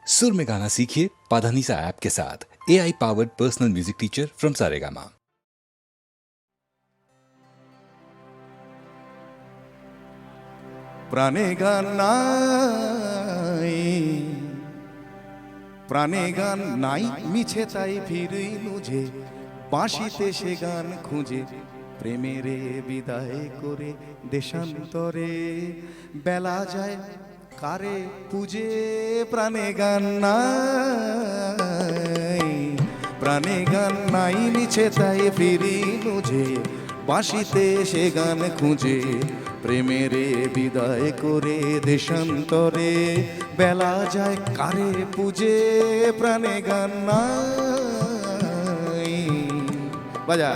सुर में गाना सीखिए पाधानीसा ऐप के साथ। AI powered personal music teacher from Saregama. প্রাণে গান নাই, প্রাণে গান নাই, মিছে তাই ফিরি লুঝে, বাঁশিতে সে গান খুঁজে, প্রেমেরে বিদায় করে দেশান্তরে বেলা যায় কারে পুজে। প্রাণে গান নাই, প্রাণে গান নাই, মিছে তাই ফিরি লুঝে, বাঁশিতে সে গান খুঁজে, প্রেমেরে বিদায় করে দেশান্তরে বেলা যায় কারে পুজে। প্রাণে গান নাই। বাজা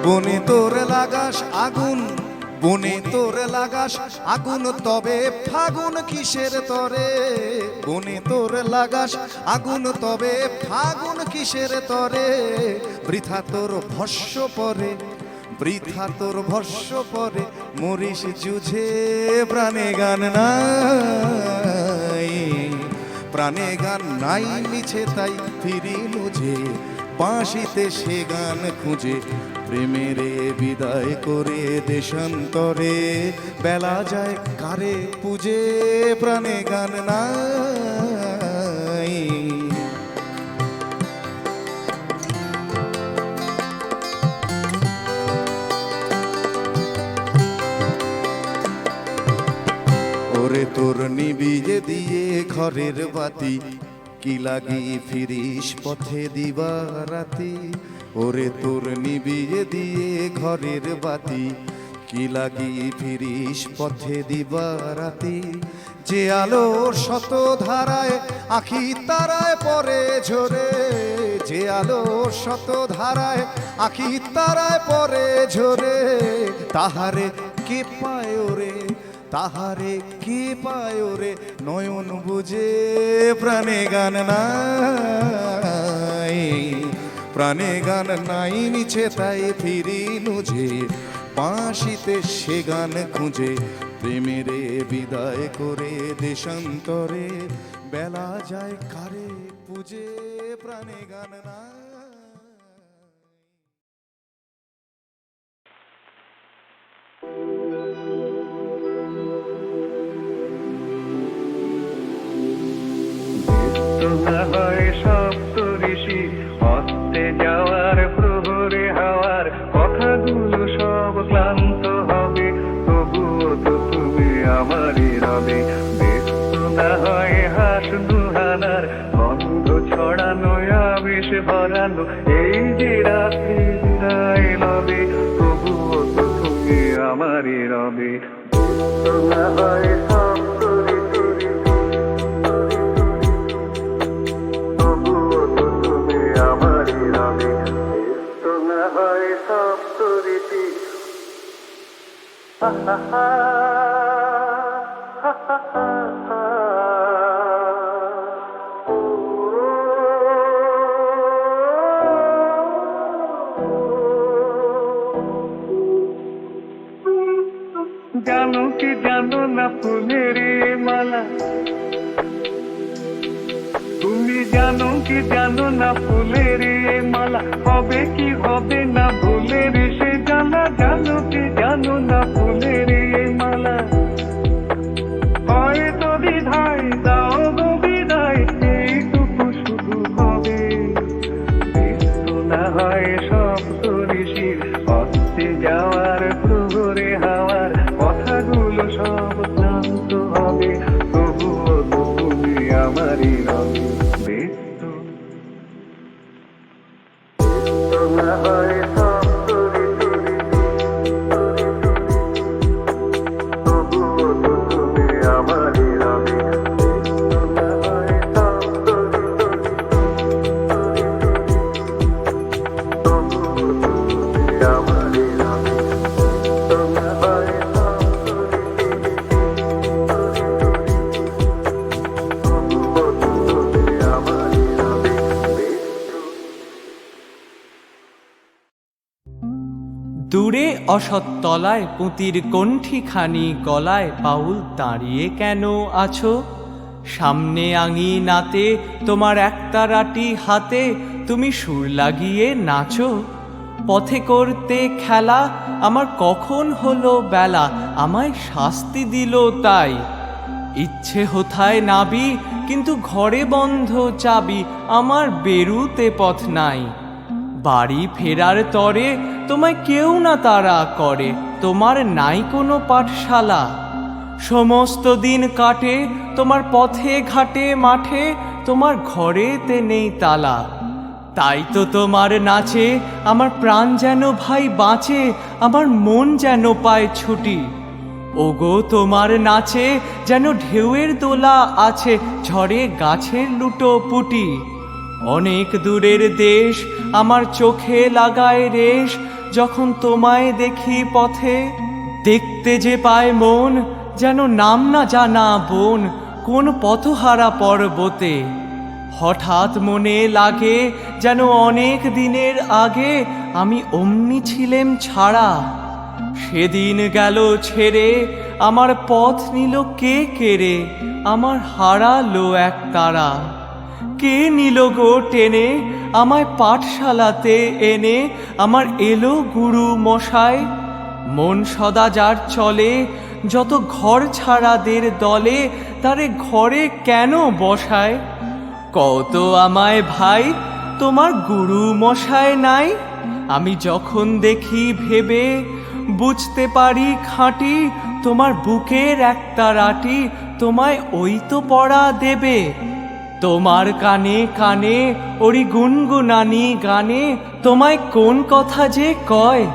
বনে তোর লাগাস আগুন, বনে তোর লাগাস আগুন, তবে ফাগুন কিসের তরে। বনে তোর লাগাস আগুন, তবে ফাগুন কিসের তরে। বৃথা তোর ভস্য পরে, বৃথা তোর ভস্য পরে, মরিস যুঝে। প্রাণে গান নাই, প্রাণে গান নাই, মিছে তাই ফিরি মুঝে, বাঁশিতে সে গান খুঁজে, প্রেমেরে বিদায় করে দেশান্তরে বেলা যায় কারে পুজে। প্রাণে গান নাই। ওরে তোর নিবিয়ে দিয়ে ঘরের বাতি, কি লাগি ফিরিস পথে দিবা রাতি। ওরে তোর নিবিয়ে দিয়ে ঘরের বাতি, কি লাগি ফিরিস পথে দিবা রাতি। যে আলোর শত ধারায় আখি তারায় পরে ঝরে, যে আলোর শত ধারায় আখি তারায় পরে ঝরে, তাহারে কে পায় ওরে, তাহারে কে পায় ওরে, নয়ন বুঝে। প্রাণে গান নাই, প্রাণে গান নাই, মিছে তাই ফিরি নুঝে, বাঁশিতে সে গান খুঁজে, প্রেমেরে বিদায় করে দেশান্তরে বেলা যায় কারে পুজে। প্রাণে গান নাই। সপ্তঋষি হস্তে যাওয়ার প্রহরে হাওয়ার কথাগুলো সব ক্লান্ত হবে, তবুও তো তুমি আমারই রবে। ব্যস্ত না হয় হাস দুহানার গন্ধ ছড়ানো, আবেশ ভরানো, এই যে রাত্রি বিদায় লবে, তবুও তো তুমি আমারই রবে। ব্যস্ত না হয় জানো কি জানো না ফুলের মালা, তুমি জানো কি জানো না ফুলের মালা, হবে কি হবে না ভুলের সে জানা। জানো কি জানো না ফুলের মালা, হয়তো বিধায় দাও গো বিদায়, এইটুকু শুধু হবে। ব্যস্ত না হয় সপ্তঋষির হস্তে যাওয়ার প্রহরে হাওয়ার কথাগুলো সব ক্লান্ত হবে, তবুও তো তুমি আমারই রবে। ব্যস্ত না হয় দূরে অসৎতলায় পুঁতির কণ্ঠিখানি গলায় বাউল দাঁড়িয়ে কেন আছো? সামনে আঙিনাতে তোমার একতারাটি হাতে তুমি সুর লাগিয়ে নাচো। পথে করতে খেলা আমার কখন হলো বেলা, আমায় শাস্তি দিল তাই। ইচ্ছে হোথায় নাবি কিন্তু ঘরে বন্ধ চাবি, আমার বেরুতে পথ নাই। বাড়ি ফেরার তরে তোমায় কেউ না তাড়া করে, তোমার নাই কোনো পাঠশালা। সমস্ত দিন কাটে তোমার পথে ঘাটে মাঠে, তোমার ঘরেতে নেই তালা। তাই তো তোমার নাচে আমার প্রাণ যেন ভাই বাঁচে, আমার মন যেন পায় ছুটি। ওগো তোমার নাচে যেন ঢেউয়ের দোলা আছে, ঝড়ে গাছের লুটো পুটি। অনেক দূরের দেশ আমার চোখে লাগায় রেশ, যখন তোমায় দেখি পথে। দেখতে যে পায় মন যেন নাম না জানা বন, কোন পথহারা পর্বতে। হঠাৎ মনে লাগে যেন অনেক দিনের আগে আমি অমনি ছিলেম ছাড়া। সেদিন গেল ছেড়ে আমার পথ নিল কে কেড়ে, আমার হারালো এক তারা। কে নিল গো টেনে আমায় পাঠশালাতে এনে, আমার এলো গুরু মশাই। মন সদা যার চলে যত ঘর ছাড়াদের দলে, তারে ঘরে কেন বসায়? কত আমায় ভাই তোমার গুরু মশাই নাই? আমি যখন দেখি ভেবে বুঝতে পারি খাঁটি, তোমার বুকের একতারাটি তোমায় ওই তো পড়া দেবে। তোমার কানে কানে ওরি গুনগুনানি গানে, তোমায় কোন কথা যে কয়।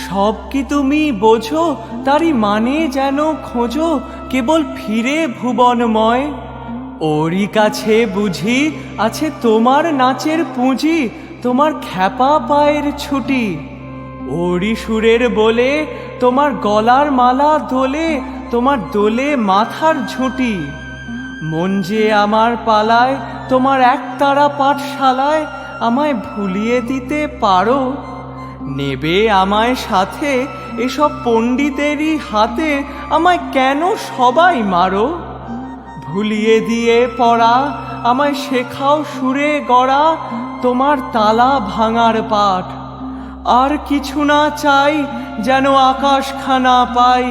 সব কি তুমি বোঝো তারই মানে যেন খোঁজো, কেবল ফিরে ভুবনময়। ওরই কাছে বুঝি আছে তোমার নাচের পুঁজি, তোমার খ্যাপা পায়ের ছুটি। ওরই সুরের বলে তোমার গলার মালা দোলে, তোমার দোলে মাথার ঝুঁটি। মন যে আমার পালায় তোমার একতারা পাঠশালায়, আমায় ভুলিয়ে দিতে পারো? নেবে আমায় সাথে এসব পণ্ডিতেরই হাতে, আমায় কেন সবাই মারো? ভুলিয়ে দিয়ে পড়া আমায় শেখাও সুরে গড়া, তোমার তালা ভাঙার পাঠ। আর কিছু না চাই যেন আকাশখানা পাই,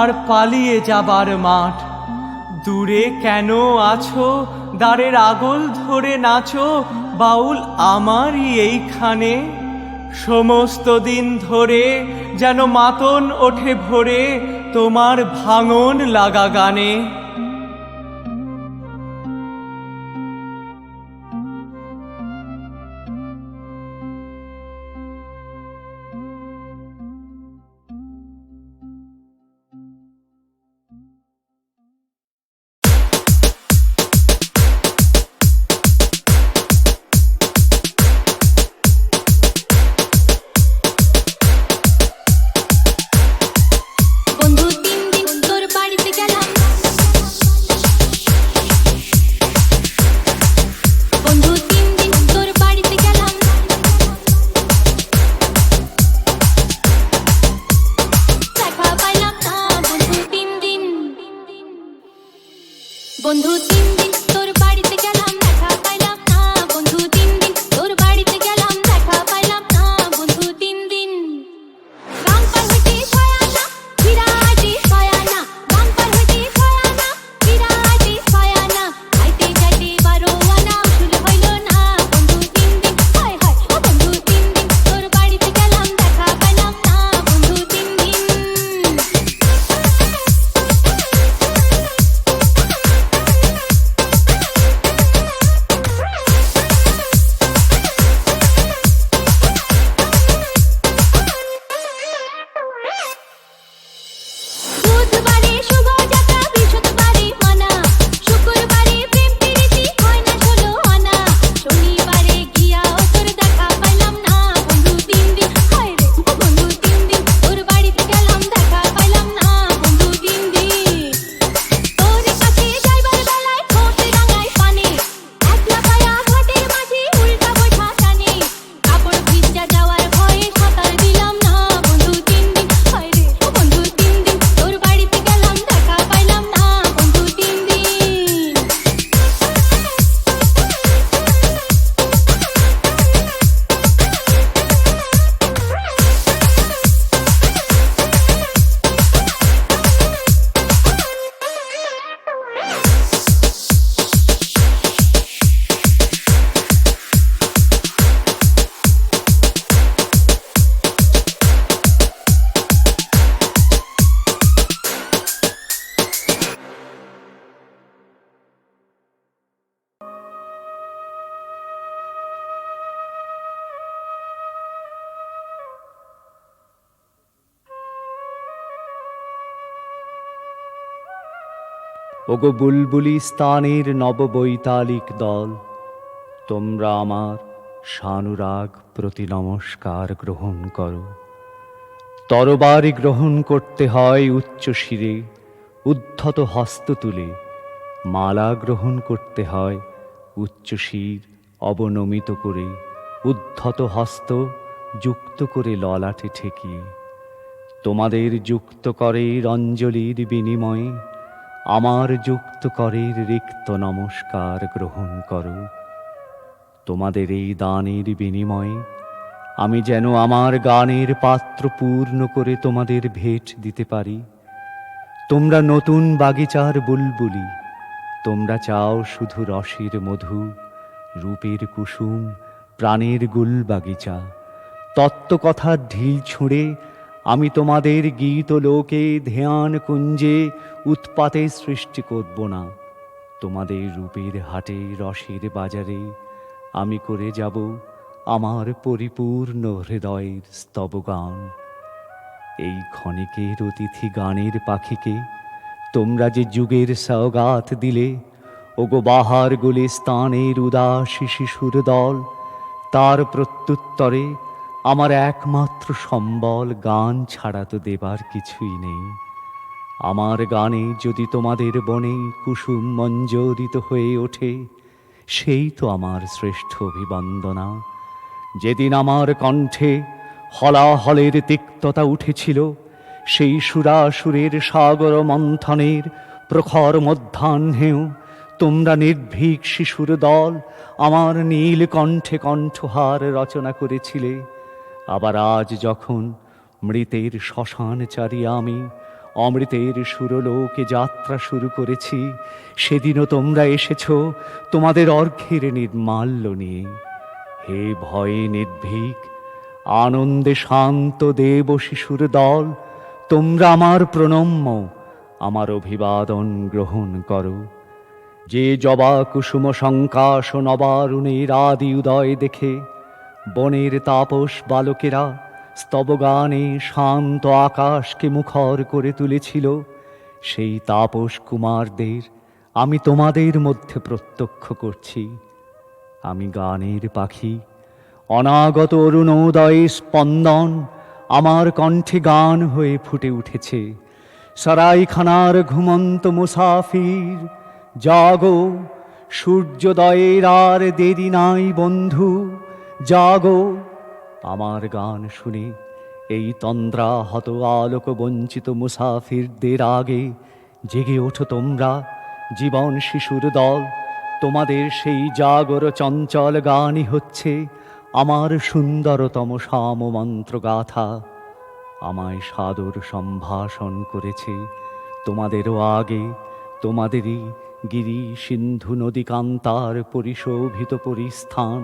আর পালিয়ে যাবার মাঠ। দূরে কেন আছো দ্বারের আগল ধরে নাচো, বাউল আমারই এইখানে। সমস্ত দিন ধরে যেন মাতন ওঠে ভোরে, তোমার ভাঙন লাগা গানে। বন্ধু 3 দিন তোর বাড়িতে গেলাম, ওগো বুলবুলি স্থানের নববৈতালিক দল, তোমরা আমার সানুরাগ প্রতি নমস্কার গ্রহণ করো। তরবারি গ্রহণ করতে হয় উচ্চ শিরে, উদ্ধত হস্ত তুলে। মালা গ্রহণ করতে হয় উচ্চ শির অবনমিত করে, উদ্ধত হস্ত যুক্ত করে ললাটে ঠেকিয়ে। তোমাদের যুক্ত করের অঞ্জলির বিনিময়ে আমার যুক্ত করের রিক্ত নমস্কার গ্রহণ করো। তোমাদের এই দানের বিনিময়ে আমি যেন আমার গানের পাত্র পূর্ণ করে তোমাদের ভেট দিতে পারি। তোমরা নতুন বাগিচার বুলবুলি, তোমরা চাও শুধু রসের মধু, রূপের কুসুম, প্রাণের গুল বাগিচা। তত্ত্বকথার ঢিল ছুঁড়ে আমি তোমাদের গীত লোকে ধ্যান কুঞ্জে উৎপাতে সৃষ্টি করব না। তোমাদের রূপের হাটে রসের বাজারে আমি করে যাব আমার পরিপূর্ণ হৃদয়ের স্তবগান। এই ক্ষণিকের অতিথি গানের পাখিকে তোমরা যে যুগের সওগাত দিলে, ওগো বাহার গুলিস্তানের উদাসী শিশুর দল, তার প্রত্যুত্তরে আমার একমাত্র সম্বল গান ছাড়া তো দেবার কিছুই নেই। আমার গানে যদি তোমাদের বনে কুসুম মঞ্জরিত হয়ে ওঠে, সেই তো আমার শ্রেষ্ঠ অভিবন্দনা। যেদিন আমার কণ্ঠে হলাহলের তিক্ততা উঠেছিল, সেই সুরাসুরের সাগর মন্থনের প্রখর মধ্যাহ্নেও তোমরা নির্ভীক শিশুর দল আমার নীল কণ্ঠে কণ্ঠহার রচনা করেছিলে। আবার আজ যখন মৃতের শ্মশান চারি আমি অমৃতের সুরলোকে যাত্রা শুরু করেছি, সেদিনও তোমরা এসেছ তোমাদের অর্ঘ্যের নির্মাল্য নিয়ে। হে ভয়ে নির্ভীক, আনন্দে শান্ত দেব শিশুর দল, তোমরা আমার প্রণম্য, আমার অভিবাদন গ্রহণ করো। যে জবা কুসুম সংকাশ নবারুণের আদি উদয় দেখে বনের তাপস বালকেরা স্তবগানে শান্ত আকাশকে মুখর করে তুলেছিল, সেই তাপস কুমারদের আমি তোমাদের মধ্যে প্রত্যক্ষ করছি। আমি গানের পাখি, অনাগত অরুণোদয় স্পন্দন আমার কণ্ঠে গান হয়ে ফুটে উঠেছে। সরাইখানার ঘুমন্ত মুসাফির, জাগো, সূর্যোদয়ের আর দেরি নাই বন্ধু, জাগো। আমার গান শুনে এই তন্দ্রাহত আলোক বঞ্চিত মুসাফিরদের আগে জেগে ওঠো তোমরা, জীবন শিশুর দল। তোমাদের সেই জাগর চঞ্চল গানই হচ্ছে আমার সুন্দরতম সামমন্ত্র গাথা। আমায় সাদর সম্ভাষণ করেছে তোমাদেরও আগে তোমাদেরই গিরি সিন্ধু নদী কান্তার পরিশোভিত পরিস্থান।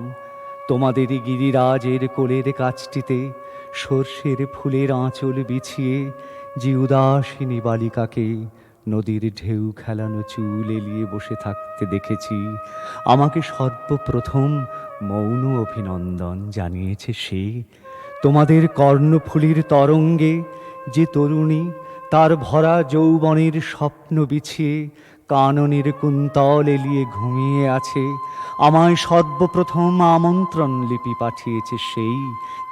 তোমাদেরই গিরিরাজের কোলের কাছটিতে সর্ষের ফুলের আঁচল বিছিয়ে যে উদাসিনী বালিকাকে নদীর ঢেউ খেলানো চুল এলিয়ে বসে থাকতে দেখেছি, আমাকে সর্বপ্রথম মৌন অভিনন্দন জানিয়েছে সে। তোমাদের কর্ণফুলীর তরঙ্গে যে তরুণী তার ভরা যৌবনের স্বপ্ন বিছিয়ে কাননের কুন্তল এলিয়ে ঘুমিয়ে আছে, আমায় সর্বপ্রথম আমন্ত্রণ লিপি পাঠিয়েছে সেই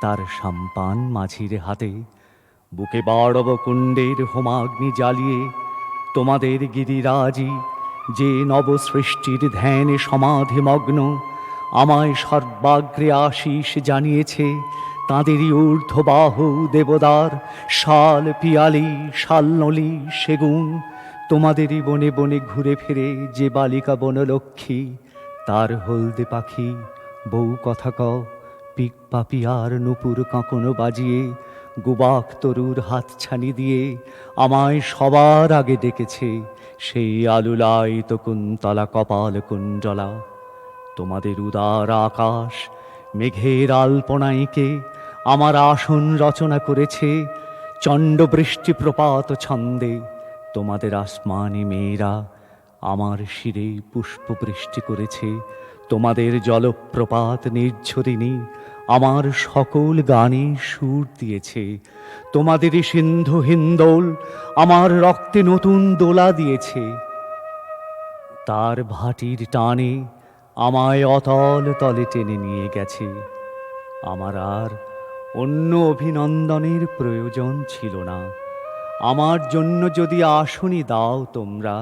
তার সাম্পান মাঝির হাতে। বুকে বাড়ব কুণ্ডের হোমাগ্নি জ্বালিয়ে তোমাদের গিরিরাজি যে নবসৃষ্টির ধ্যানে সমাধিমগ্ন, আমায় সর্বাগ্রে আশিস জানিয়েছে তাঁদেরই ঊর্ধ্ববাহু দেবদার শাল পিয়ালি শালনলি সেগুন। তোমাদেরই বনে বনে ঘুরে ফিরে যে বালিকা বনলক্ষ্মী, তার হলদে পাখি বউ কথা কও, পিক পাপিয়ার নুপুর কাঁকনো বাজিয়ে গুবাক তরুর হাতছানি দিয়ে আমায় সবার আগে ডেকেছে সেই আলুলায়িত কুন্তলা কপাল কুণ্ডলা। তোমাদের উদার আকাশ মেঘের আল্পনাইকে আমার আসন রচনা করেছে চণ্ড বৃষ্টি প্রপাত ছন্দে। তোমাদের আসমানি মেয়েরা আমার শিরে পুষ্প বৃষ্টি করেছে। তোমাদের জলপ্রপাত নির্ঝরিণী আমার সকল গানে সুর দিয়েছে। তোমাদেরই সিন্ধু হিন্দোল আমার রক্তে নতুন দোলা দিয়েছে। তার ভাটির টানে আমায় অতল তলে টেনে নিয়ে গেছে। আমার আর অন্য অভিনন্দনের প্রয়োজন ছিল না। আমার জন্য যদি আসনই দাও তোমরা,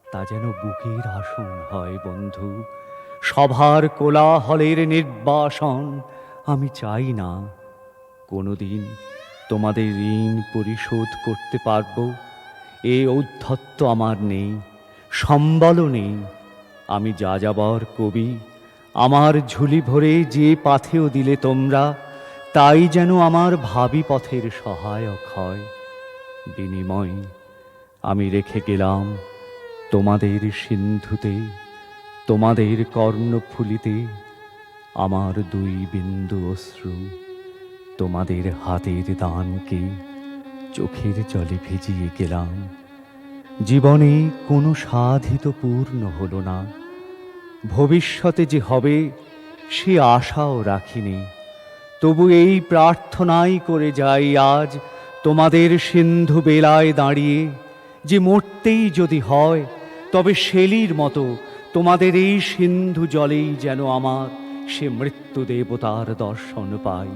তা যেন বুকের আসন হয় বন্ধু, সভার কোলাহলের নির্বাসন আমি চাই না। কোনোদিন তোমাদের ঋণ পরিশোধ করতে পারবো এ ঔদ্ধত্য আমার নেই, সম্বলও নেই। আমি যাযাবর কবি, আমার ঝুলি ভরে যে পাথেও দিলে তোমরা, তাই যেন আমার ভাবি পথের সহায়ক হয়। বিনিময় আমি রেখে গেলাম তোমাদের সিন্ধুতে, তোমাদের কর্ণফুলিতে আমার 2 বিন্দু অশ্রু। তোমাদের হাতের দানকে চোখের জলে ভিজিয়ে গেলাম। জীবনে কোনো সাধিত পূর্ণ হলো না, ভবিষ্যতে যে হবে সে আশাও রাখিনি। তবু এই প্রার্থনাই করে যাই আজ তোমাদের সিন্ধু বেলায় দাঁড়িয়ে, যে মরতেই যদি হয় তবে শেলির মতো তোমাদের এই সিন্ধু জলেই যেন আমার সে মৃত্যু দেবতার দর্শন পাই।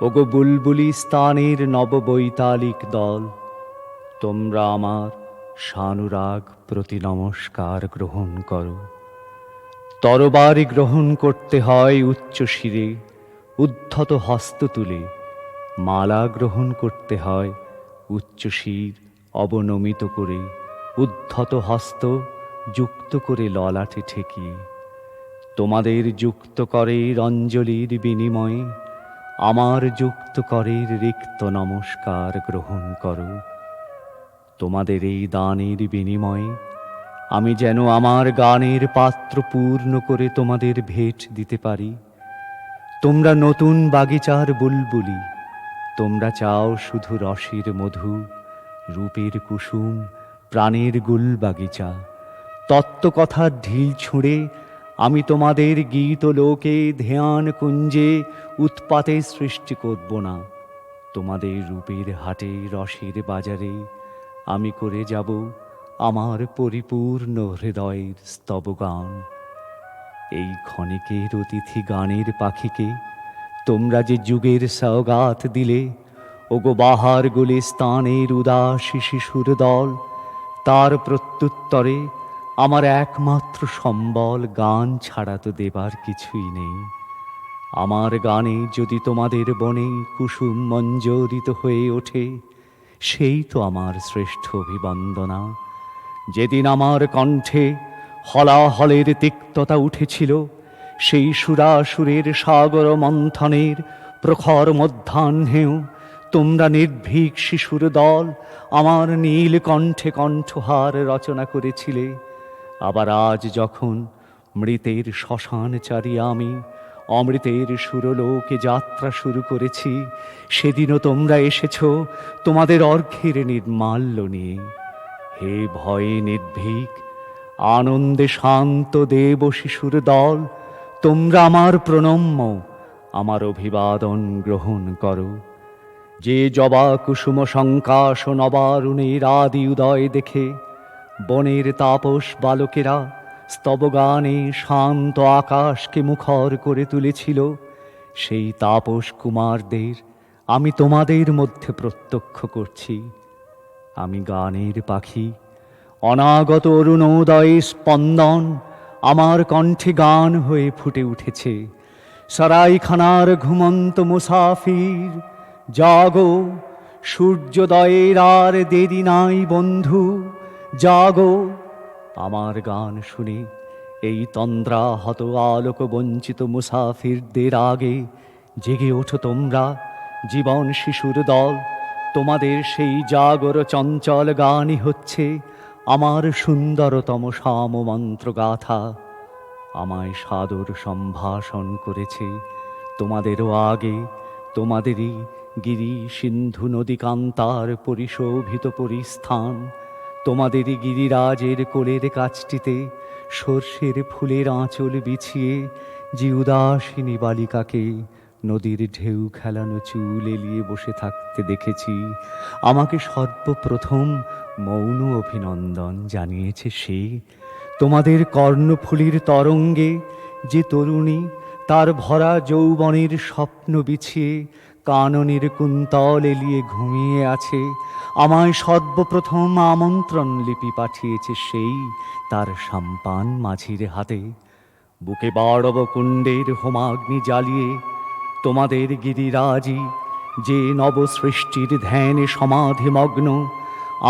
ওগো বুলবুলি স্থানের নববৈতালিক দল, তোমরা আমার সানুরাগ প্রতি নমস্কার গ্রহণ করো। তরবারি গ্রহণ করতে হয় উচ্চ শিরে, উদ্ধত হস্ত তুলে। মালা গ্রহণ করতে হয় উচ্চ শির অবনমিত করে, উদ্ধত হস্ত যুক্ত করে ললাটে ঠেকিয়ে। তোমাদের যুক্ত করের অঞ্জলির বিনিময়ে আমার যুক্ত করের রিক্ত নমস্কার গ্রহণ করো। তোমাদের এই দানের বিনিময়ে আমি যেন আমার গানের পাত্র পূর্ণ করে তোমাদের ভেট দিতে পারি। তোমরা নতুন বাগিচার বুলবুলি, তোমরা চাও শুধু রসের মধু, রূপের কুসুম, প্রাণের গুল বাগিচা। তত্ত্বকথার ঢিল ছুঁড়ে আমি তোমাদের গীত লোকে ধ্যান কুঞ্জে উৎপাতে সৃষ্টি করব না। তোমাদের রূপের হাটে রসের বাজারে আমি করে যাব আমার পরিপূর্ণ হৃদয়ের স্তবগান। এই ক্ষণিকের অতিথি গানের পাখিকে তোমরা যে যুগের সওগাত দিলে, ওগো বাহার গুলিস্তানের উদাসী শিশুর দল, তার প্রত্যুত্তরে আমার একমাত্র সম্বল গান ছাড়া তো দেবার কিছুই নেই। আমার গানে যদি তোমাদের বনে কুসুম মঞ্জরিত হয়ে ওঠে, সেই তো আমার শ্রেষ্ঠ অভিবন্দনা। যেদিন আমার কণ্ঠে হলাহলের তিক্ততা উঠেছিল, সেই সুরাসুরের সাগর মন্থনের প্রখর মধ্যাহ্নেও তোমরা নির্ভীক শিশুর দল আমার নীল কণ্ঠে কণ্ঠহার রচনা করেছিলে। আবার আজ যখন মৃতের শ্মশান চারি আমি অমৃতের সুরলোকে যাত্রা শুরু করেছি, সেদিনও তোমরা এসেছ তোমাদের অর্ঘ্যের নির্মাল্য নিয়ে। হে ভয়ে নির্ভীক, আনন্দে শান্ত দেব শিশুর দল, তোমরা আমার প্রণম্য, আমার অভিবাদন গ্রহণ করো। যে জবা কুসুম সংকাশ নবারুণের আদি উদয় দেখে বনের তাপস বালকেরা স্তবগানে শান্ত আকাশকে মুখর করে তুলেছিল, সেই তাপস কুমারদের আমি তোমাদের মধ্যে প্রত্যক্ষ করছি। আমি গানের পাখি, অনাগত অরুণোদয় স্পন্দন আমার কণ্ঠে গান হয়ে ফুটে উঠেছে। সরাইখানার ঘুমন্ত মুসাফির, জাগো, সূর্যোদয়ের আর দেরি নাই বন্ধু, জাগো। আমার গান শুনে এই তন্দ্রাহত আলোক বঞ্চিত মুসাফিরদের আগে জেগে ওঠো তোমরা, জীবন শিশুর দল। তোমাদের সেই জাগর চঞ্চল গানই হচ্ছে আমার সুন্দরতম সামমন্ত্র গাথা। আমায় সাদর সম্ভাষণ করেছে তোমাদেরও আগে, তোমাদেরই গিরি সিন্ধু নদী কান্তার পরিশোভিত পরিস্থান। তোমাদেরই গিরিরাজের কোলের কাছটিতে সর্ষের ফুলের আঁচল বিছিয়ে যে উদাসিনী বালিকাকে নদীর ঢেউ খেলানো চুল এলিয়ে বসে থাকতে দেখেছি, আমাকে সর্বপ্রথম মৌন অভিনন্দন জানিয়েছে সে। তোমাদের কর্ণফুলীর তরঙ্গে যে তরুণী তার ভরা যৌবনের স্বপ্ন বিছিয়ে কাননের কুন্তল এলিয়ে ঘুমিয়ে আছে, আমায় সর্বপ্রথম আমন্ত্রণ লিপি পাঠিয়েছে সেই তার সাম্পান মাঝির হাতে। বুকে বাড়ব কুণ্ডের হোমাগ্নি জ্বালিয়ে তোমাদের গিরিরাজি যে নবসৃষ্টির ধ্যানে সমাধিমগ্ন,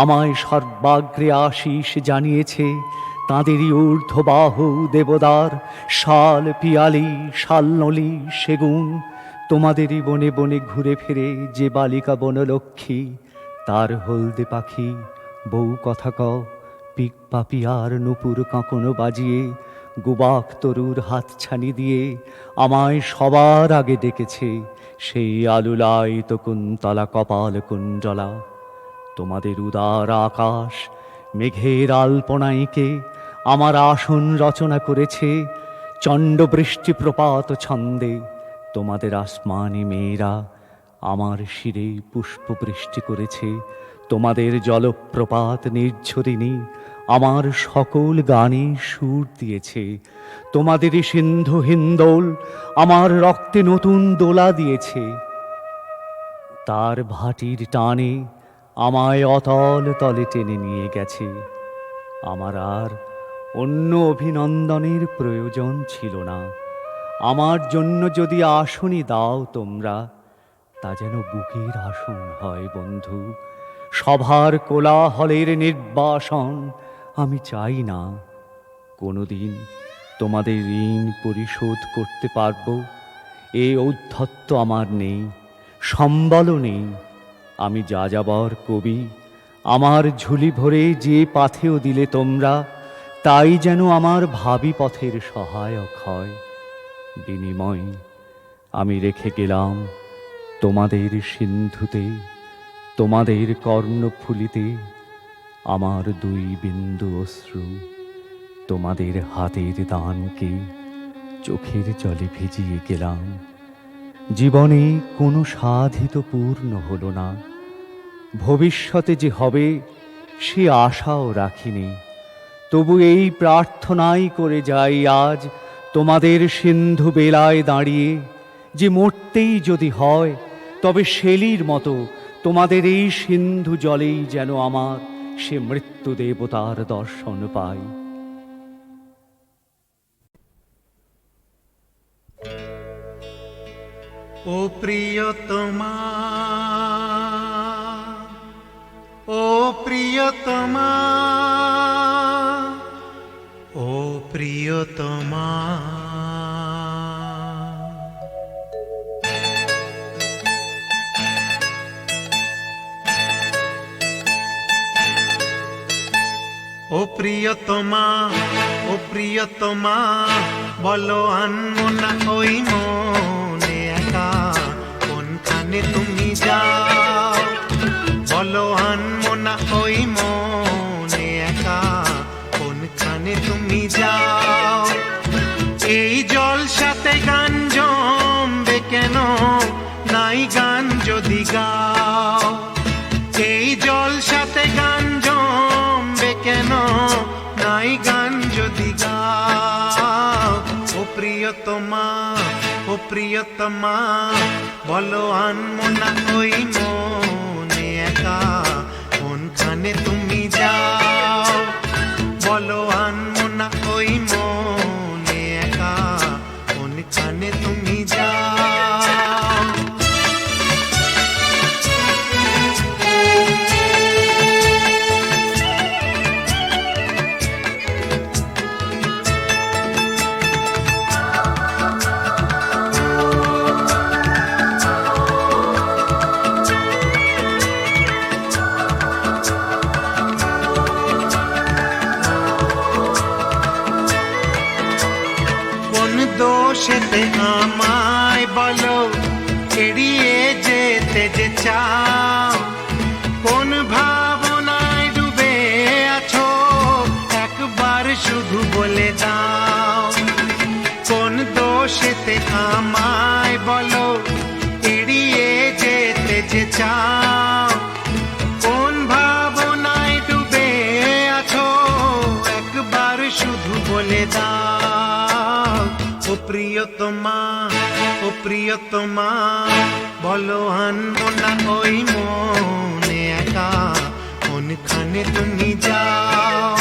আমায় সর্বাগ্রে আশিস জানিয়েছে তাঁদেরই ঊর্ধ্ববাহু দেবদার শাল পিয়ালি শালনলি সেগুন। তোমাদেরই বনে বনে ঘুরে ফিরে যে বালিকা বনলক্ষ্মী, তার হলদে পাখি বউ কথা কও পিক পাপিয়ার নুপুর কাঁকনো বাজিয়ে গুবাক তরুর হাতছানি দিয়ে আমায় সবার আগে ডেকেছে সেই আলুলায়িত কুন্তলা কপাল কুণ্ডলা। তোমাদের উদার আকাশ মেঘের আলপনাইকে আমার আসন রচনা করেছে চণ্ডবৃষ্টি প্রপাত ছন্দে। তোমাদের আসমানি মেয়েরা আমার শিরে পুষ্পবৃষ্টি করেছে, তোমাদের জলপ্রপাত নির্ঝরিণী আমার সকল গানে সুর দিয়েছে, তোমাদেরই সিন্ধু হিন্দোল আমার রক্তে নতুন দোলা দিয়েছে। তার ভাটির টানে আমায় অতল তলে টেনে নিয়ে গেছে, আমার আর অন্য অভিনন্দনের প্রয়োজন ছিল না। আমার জন্য যদি আসনই দাও তোমরা, তা যেন বুকের আসন হয় বন্ধু। সভার কোলাহলের নির্বাসন আমি চাই না। কোনোদিন তোমাদের ঋণ পরিশোধ করতে পারবো এ ঔদ্ধত্য আমার নেই, সম্বলও নেই। আমি যাযাবর কবি, আমার ঝুলি ভরে যে পাথেও দিলে তোমরা, তাই যেন আমার ভাবি পথের সহায়ক হয়। বিনিময় আমি রেখে গেলাম তোমাদের সিন্ধুতে, তোমাদের কর্ণফুলিতে আমার 2 বিন্দু অশ্রু। তোমাদের হাতের দানকে চোখের জলে ভিজিয়ে গেলাম। জীবনে কোনো সাধিত পূর্ণ হলো না, ভবিষ্যতে যে হবে সে আশাও রাখিনি। তবু এই প্রার্থনাই করে যাই আজ তোমাদের সিন্ধু বেলায় দাঁড়িয়ে, যে মরতেই যদি হয় তবে শেলির মতো তোমাদের এই সিন্ধু জলেই যেন আমার সে মৃত্যু দেবতার দর্শন পাই। ও প্রিয়তমা, ও প্রিয়তমা, ও প্রিয়তমা। ও প্রিয়তমা, ও প্রিয়তমা, বলো আনমো না ওই মনে একা, কোনখানে তুমি যাও। বলো আনমো না ওই মনে একা, কোনখানে তুমি যাও। এই জলসাতে গান জমবে কেন, নাই গান যদি গাও। এই জলসাতে গান জমবে কেন, নাই গান যদি গাও। ও প্রিয়তমা, ও প্রিয়তমা, বলো আনমো না ওই মনে একা, কোনখানে তুমি যাও। বলো আনমো না ওই মনে একা, কোনখানে তুমি যাও। দোষেতে আমায় বলো এড়িয়ে যেতে যে চাও, কোন ভাবনায় ডুবে যাও, কোন ভাবনায় ডুবে আছো একবার শুধু বলে দাও। ও প্রিয়তমা, ও প্রিয়তমা, বলো আনবো না ওই মনে একা, কোনখানে তুমি যাও।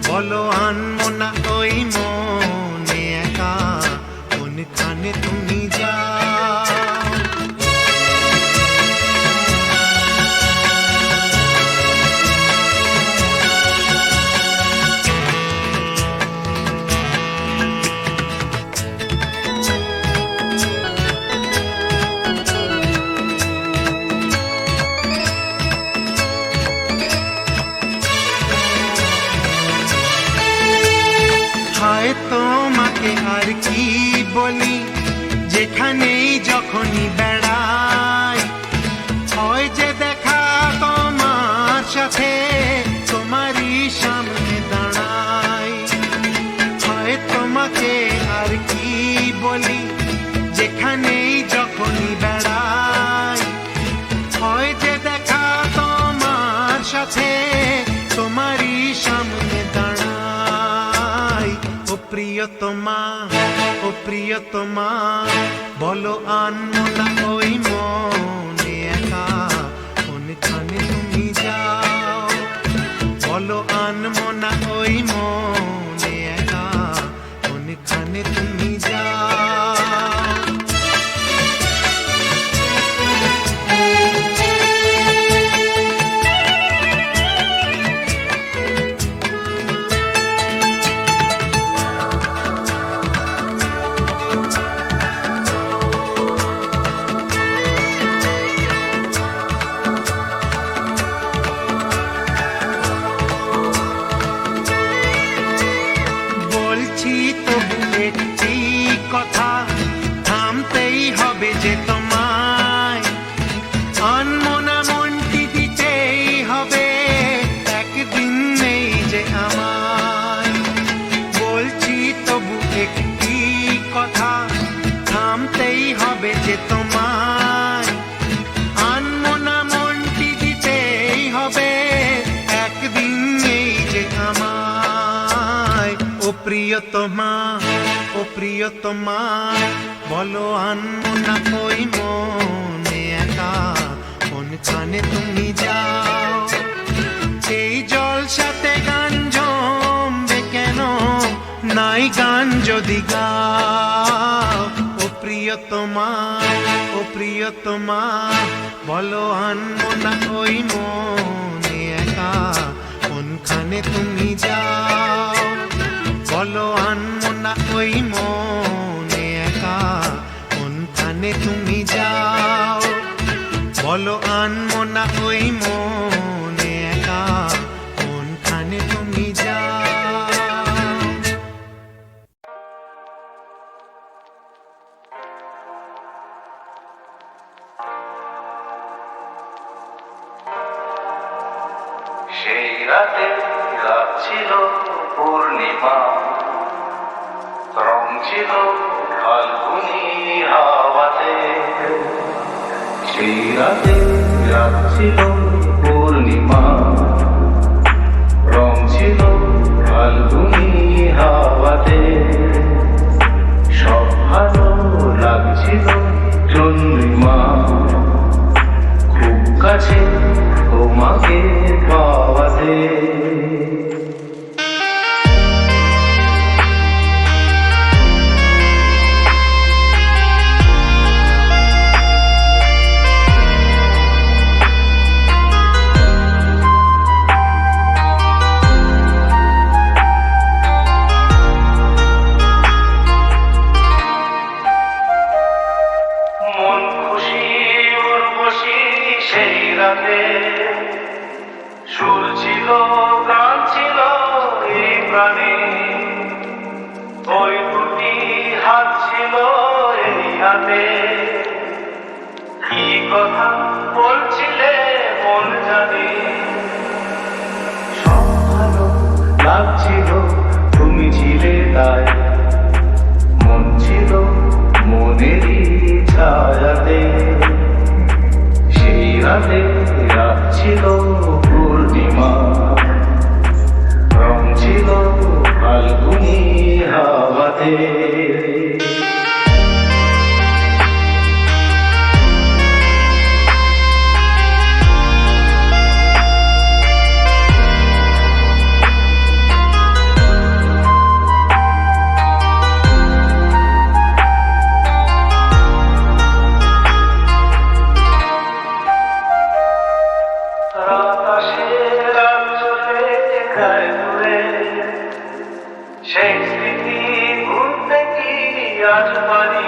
বলো আনবো না ওই মনে একা, কোনখানে তুমি যাও। হায় তোমাকে আর কি বলি, যেখানেই যখনই বেড়াই হয় যে দেখা তোমার সাথে, তোমারই সামনে দাঁড়াই। হয় তোমাকে আর কি বলি, যেখানেই যখনই বেড়াই হয় যে দেখা তোমার সাথে, তোমারই সামনে দাঁড়াই। ও প্রিয়তমা, ও প্রিয়তমা, বলো আনবো না ওই মনে একা, কোনখানে তুমি যাও। বলো আনবো না ওই মনে একা, কোনখানে তুমি যাও। বলছি তবু একটি কথা, থামতেই হবে যে তোমায়, আনমো না মনটি দিতেই হবে একদিন নেই যে আমায়। বলছি তবু একটি কথা, থামতেই হবে যে তোমায়, আনমো না মনটি দিতেই হবে একদিন নেই যে আমায়। ও প্রিয়তমা, ও প্রিয়তমা, বলো আনবো না ওই মনে একা, কোনখানে তুমি যাও। এই জলসাতে গান জমবে কেন, নাই গান যদি গাও। ও প্রিয়তমা, ও প্রিয়তমা, বলো আনবো না ওই মনে একা, কোনখানে তুমি যাও। বলো আনবো না ওই মনে একা, কোনখানে তুমি যাও। বলো আনবো না ওই মনে একা, কোনখানে তুমি যাও। সেই রাতে রাত ছিল পূর্ণিমা, রং ছিল ফাল্গুনি হাওয়াতে। সেই রাতে রাত ছিল পূর্ণিমা, রং ছিল ফাল্গুনি হাওয়াতে। সব ভালো লাগছিল চন্দ্রিমা, খুব কাছে তোমাকে পাওয়াতে। মন খুশি উর্বশী সেই রাতে, সুর ছিল গান ছিল এই প্রাণে। ওই দুটি হাত ছিল এই হাতে, কি কথা বলছিলে মন জানে। সব ভালো লাগছিল তুমি ছিলে তাই, মন ছিল মনেরই ছায়াতে। সেই রাতে রাত ছিল পূর্ণিমা, রং ছিল ফাল্গুনি হাওয়াতে। সেই স্মৃতি ভুলতে কি আজ পারি?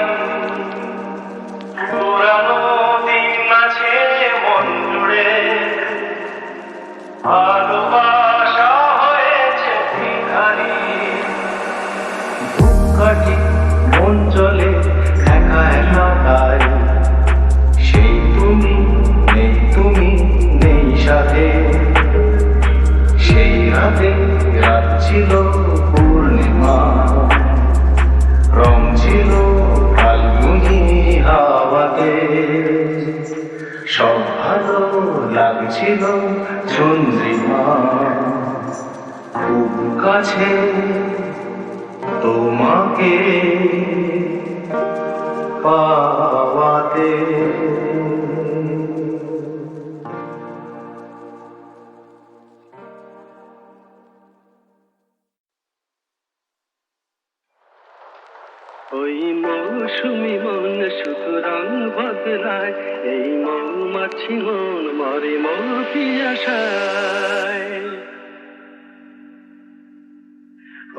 পুরানো দিন আছে মন জুড়ে, ভালোবাসা হয়েছে ভিখারি। বুক কাটি মন চলে একা একা তাই, সেই তুমি নেই সাথে। সেই রাতে রাত ছিল পূর্ণিমা, রং ছিল ফাল্গুনি হাওয়াতে। সব ভালো লাগছিল চন্দ্রিমা, খুব কাছে তোমাকে পাওয়াতে। ওই মৌসুমি মন শুধু রং বদলায়, এই মৌমাছি মন মরে মৌ পিয়াসায়।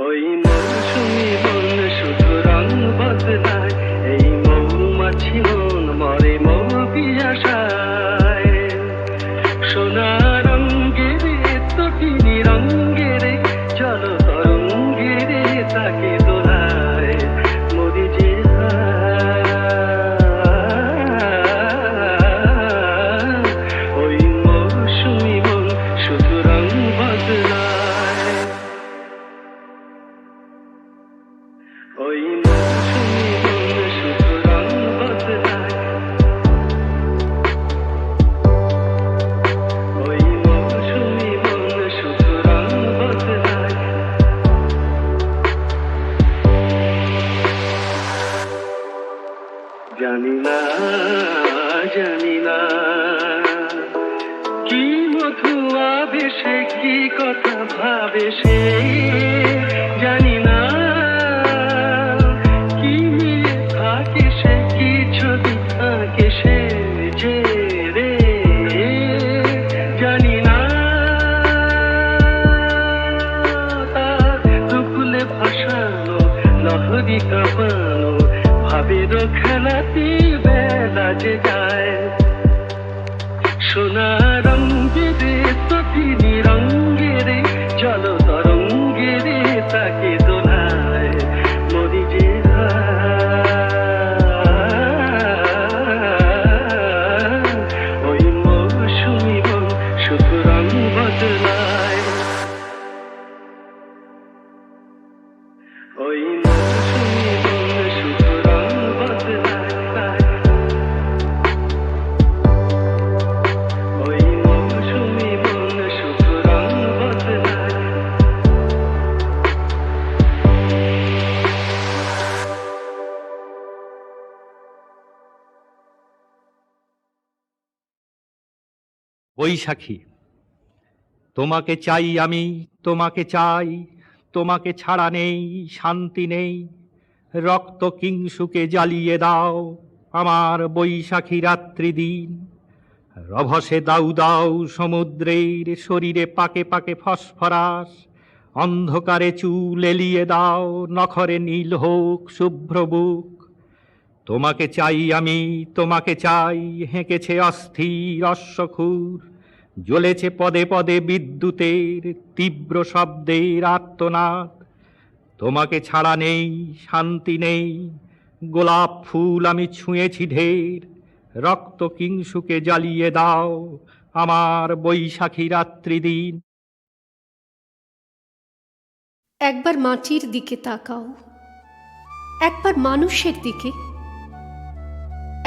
ওই মৌসুমি মন শুধু রং বদলায়, এই মৌমাছি মন মরে মৌ পিয়াসায়। সোনা রঙ্গের তটিনী রঙ্গের জল তরঙ্গের তাকে দোলায় মরি যে ওই মৌসুমি মন শুধু রং বদলায়। ওই মৌসুমি মন শুধু রং বদলায়, ওই মৌসুমি মন শুধু রং বদলায়। জানি না কি মধু আবেশে কি কথা ভাবে সে, জানি না কি মিলে থাকে সে, কি ছবি থাকে সে যে রে, জানি না তার দুকুলে ভাসানো লহরি কাঁপানো ভাবের খেলাতে বেলা যে যায়। সোনা রঙ্গের তটিনী রঙ্গের জল তরঙ্গের তাকে দোলায় মরি যে ওই মৌসুমি মন শুধু রং বদলায়। ওই মৌসুমি মন শুধু রং বদলায়, ওই মৌসুমি মন শুধু রং বদলায়। বৈশাখী, তোমাকে চাই আমি, তোমাকে চাই, তোমাকে ছাড়া নেই শান্তি নেই। রক্ত কিংসুকে জ্বালিয়ে দাও আমার বৈশাখী রাত্রি দিন। রভসে দাউ দাউ সমুদ্রের শরীরে পাকে পাকে ফসফরাস। অন্ধকারে চুল এলিয়ে দাও, নখরে নীল হোক শুভ্র বুক। তোমাকে চাই আমি, তোমাকে চাই, হেঁকেছে অস্থির অশ্বক্ষুর। জ্বলেছে পদে পদে বিদ্যুতের তীব্র শব্দের আর্তনাদ। তোমাকে ছাড়া নেই শান্তি নেই, গোলাপ ফুল আমি ছুঁয়েছি ঢের। রক্ত কিংসুকে জ্বালিয়ে দাও আমার বৈশাখী রাত্রি দিন। একবার মাটির দিকে তাকাও, একবার মানুষের দিকে।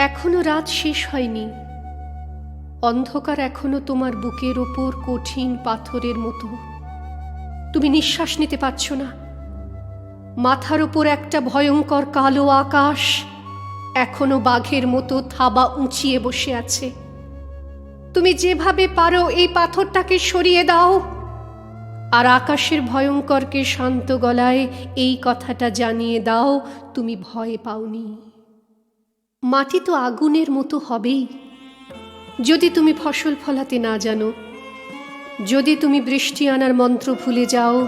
এখনো রাত শেষ হয়নি, অন্ধকার এখনো তোমার বুকের ওপর কঠিন পাথরের মতো। তুমি নিঃশ্বাস নিতে পারছো না। মাথার ওপর একটা ভয়ঙ্কর কালো আকাশ এখনো বাঘের মতো থাবা উঁচিয়ে বসে আছে। তুমি যেভাবে পারো এই পাথরটাকে সরিয়ে দাও, আর আকাশের ভয়ঙ্করকে শান্ত গলায় এই কথাটা জানিয়ে দাও, তুমি ভয় পাওনি। মাটি তো আগুনের মতো হবেই যদি তুমি ফসল ফলাতে না জানো, যদি তুমি বৃষ্টি আনার মন্ত্র ভুলে যাও।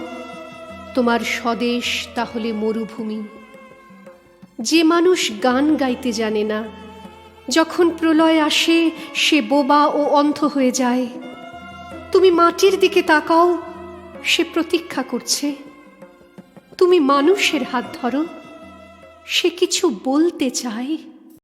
তোমার স্বদেশ তাহলে মরুভূমি। যে মানুষ গান গাইতে জানে না, যখন প্রলয় আসে সে বোবা ও অন্ধ হয়ে যায়। তুমি মাটির দিকে তাকাও, সে প্রতীক্ষা করছে। তুমি মানুষের হাত ধরো, সে কিছু বলতে চায়।